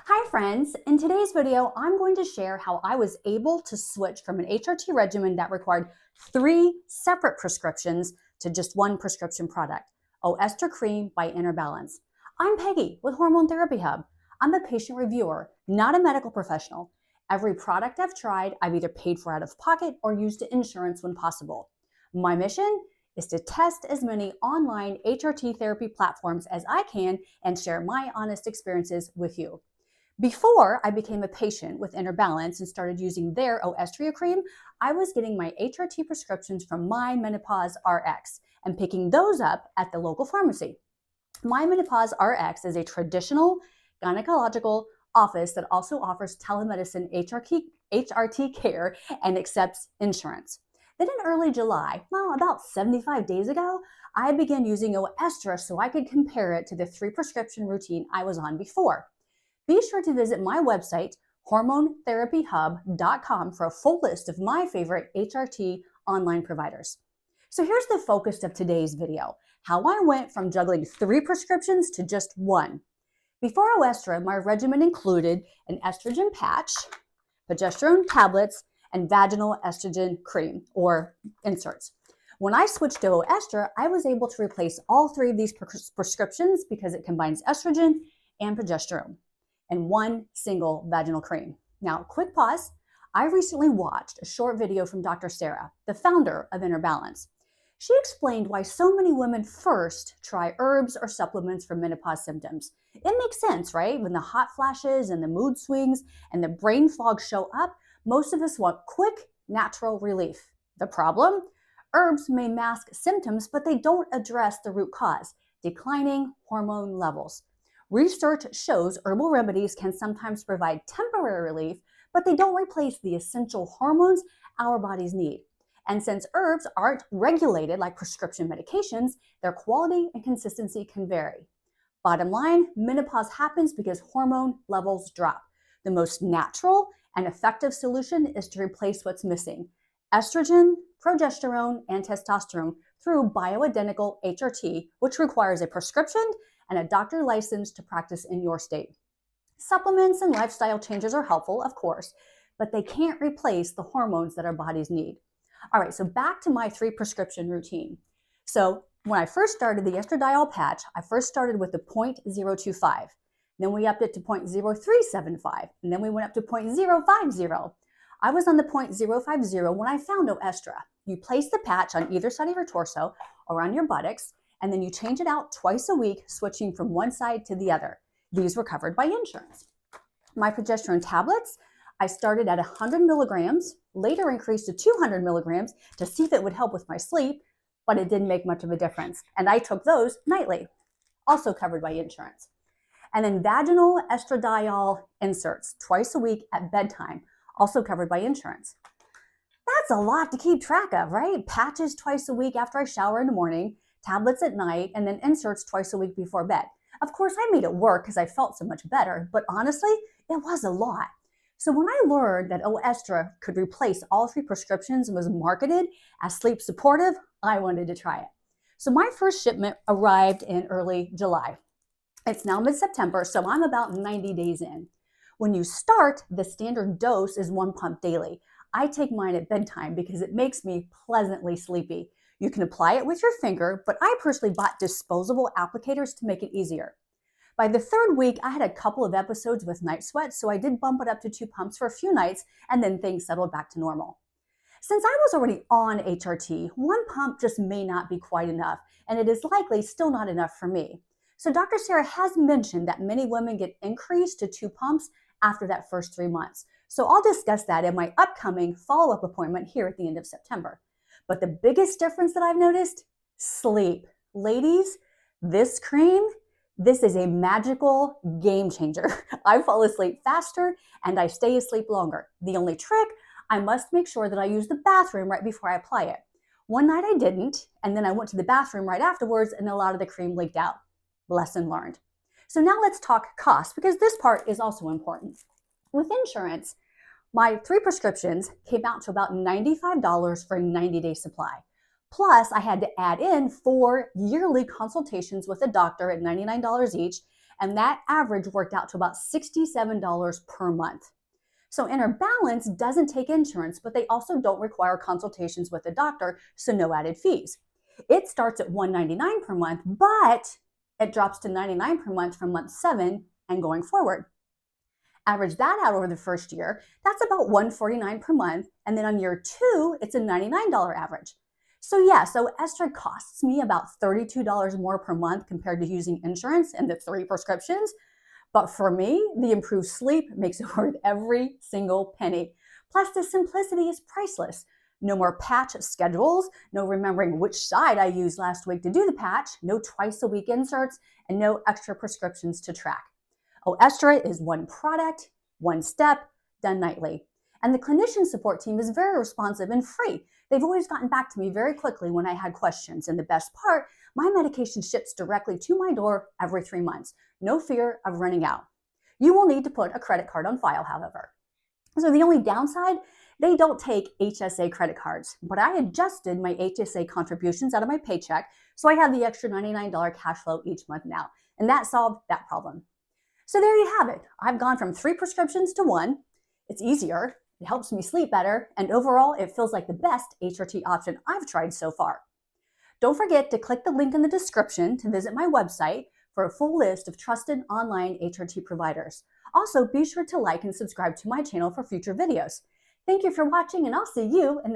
Hi friends, in today's video, I'm going to share how I was able to switch from an HRT regimen that required 3 separate prescriptions to just one prescription product, Oestra Cream by Inner Balance. I'm Peggy with Hormone Therapy Hub. I'm a patient reviewer, not a medical professional. Every product I've tried, I've either paid for out of pocket or used insurance when possible. My mission is to test as many online HRT therapy platforms as I can and share my honest experiences with you. Before I became a patient with Inner Balance and started using their Oestra cream, I was getting my HRT prescriptions from MyMenopauseRx and picking those up at the local pharmacy. MyMenopauseRx is a traditional gynecological office that also offers telemedicine HRT care and accepts insurance. Then in early July, about 75 days ago, I began using Oestra so I could compare it to the 3 prescription routine I was on before. Be sure to visit my website, hormonetherapyhub.com, for a full list of my favorite HRT online providers. So here's the focus of today's video, how I went from juggling 3 prescriptions to just 1. Before Oestra, my regimen included an estrogen patch, progesterone tablets, and vaginal estrogen cream or inserts. When I switched to Oestra, I was able to replace all 3 of these prescriptions because it combines estrogen and progesterone and one single vaginal cream. Now, quick pause. I recently watched a short video from Dr. Sarah, the founder of Inner Balance. She explained why so many women first try herbs or supplements for menopause symptoms. It makes sense, right? When the hot flashes and the mood swings and the brain fog show up, most of us want quick, natural relief. The problem? Herbs may mask symptoms, but they don't address the root cause, declining hormone levels. Research shows herbal remedies can sometimes provide temporary relief, but they don't replace the essential hormones our bodies need. And since herbs aren't regulated like prescription medications, their quality and consistency can vary. Bottom line, menopause happens because hormone levels drop. The most natural and effective solution is to replace what's missing: estrogen, progesterone, and testosterone through bioidentical HRT, which requires a prescription and a doctor license to practice in your state. Supplements and lifestyle changes are helpful, of course, but they can't replace the hormones that our bodies need. All right, so back to my 3 prescription routine. So when I first started the estradiol patch, I first started with the 0.025. Then we upped it to 0.0375, and then we went up to 0.050. I was on the 0.050 when I found Oestra. You place the patch on either side of your torso or on your buttocks, and then you change it out twice a week, switching from one side to the other. These were covered by insurance. My progesterone tablets, I started at 100 milligrams, later increased to 200 milligrams to see if it would help with my sleep, but it didn't make much of a difference. And I took those nightly, also covered by insurance. And then vaginal estradiol inserts twice a week at bedtime, also covered by insurance. That's a lot to keep track of, right? Patches twice a week after I shower in the morning, tablets at night, and then inserts twice a week before bed. Of course, I made it work because I felt so much better, but honestly, it was a lot. So when I learned that Oestra could replace all 3 prescriptions and was marketed as sleep supportive, I wanted to try it. So my first shipment arrived in early July. It's now mid-September, so I'm about 90 days in. When you start, the standard dose is 1 pump daily. I take mine at bedtime because it makes me pleasantly sleepy. You can apply it with your finger, but I personally bought disposable applicators to make it easier. By the 3rd week, I had a couple of episodes with night sweats, so I did bump it up to 2 pumps for a few nights, and then things settled back to normal. Since I was already on HRT, 1 pump just may not be quite enough, and it is likely still not enough for me. So Dr. Sarah has mentioned that many women get increased to 2 pumps after that first 3 months. So I'll discuss that in my upcoming follow-up appointment here at the end of September. But the biggest difference that I've noticed, sleep. Ladies, this cream, this is a magical game changer. I fall asleep faster and I stay asleep longer. The only trick, I must make sure that I use the bathroom right before I apply it. One night I didn't, and then I went to the bathroom right afterwards and a lot of the cream leaked out. Lesson learned. So now let's talk cost, because this part is also important. With insurance, my 3 prescriptions came out to about $95 for a 90-day supply. Plus, I had to add in 4 yearly consultations with a doctor at $99 each, and that average worked out to about $67 per month. So Inner Balance doesn't take insurance, but they also don't require consultations with a doctor, so no added fees. It starts at $199 per month, but it drops to $99 per month from month 7 and going forward. Average that out over the first year, that's about $149 per month, and then on year 2, it's a $99 average. So Oestra costs me about $32 more per month compared to using insurance and the 3 prescriptions. But for me, the improved sleep makes it worth every single penny. Plus, the simplicity is priceless. No more patch schedules, no remembering which side I used last week to do the patch, no twice-a-week inserts, and no extra prescriptions to track. Oestra is one product, one step, done nightly. And the clinician support team is very responsive and free. They've always gotten back to me very quickly when I had questions. And the best part, my medication ships directly to my door every 3 months. No fear of running out. You will need to put a credit card on file, however. So the only downside, they don't take HSA credit cards, but I adjusted my HSA contributions out of my paycheck, so I have the extra $99 cash flow each month now, and that solved that problem. So there you have it. I've gone from 3 prescriptions to 1. It's easier, it helps me sleep better, and overall, it feels like the best HRT option I've tried so far. Don't forget to click the link in the description to visit my website for a full list of trusted online HRT providers. Also, be sure to like and subscribe to my channel for future videos. Thank you for watching, and I'll see you in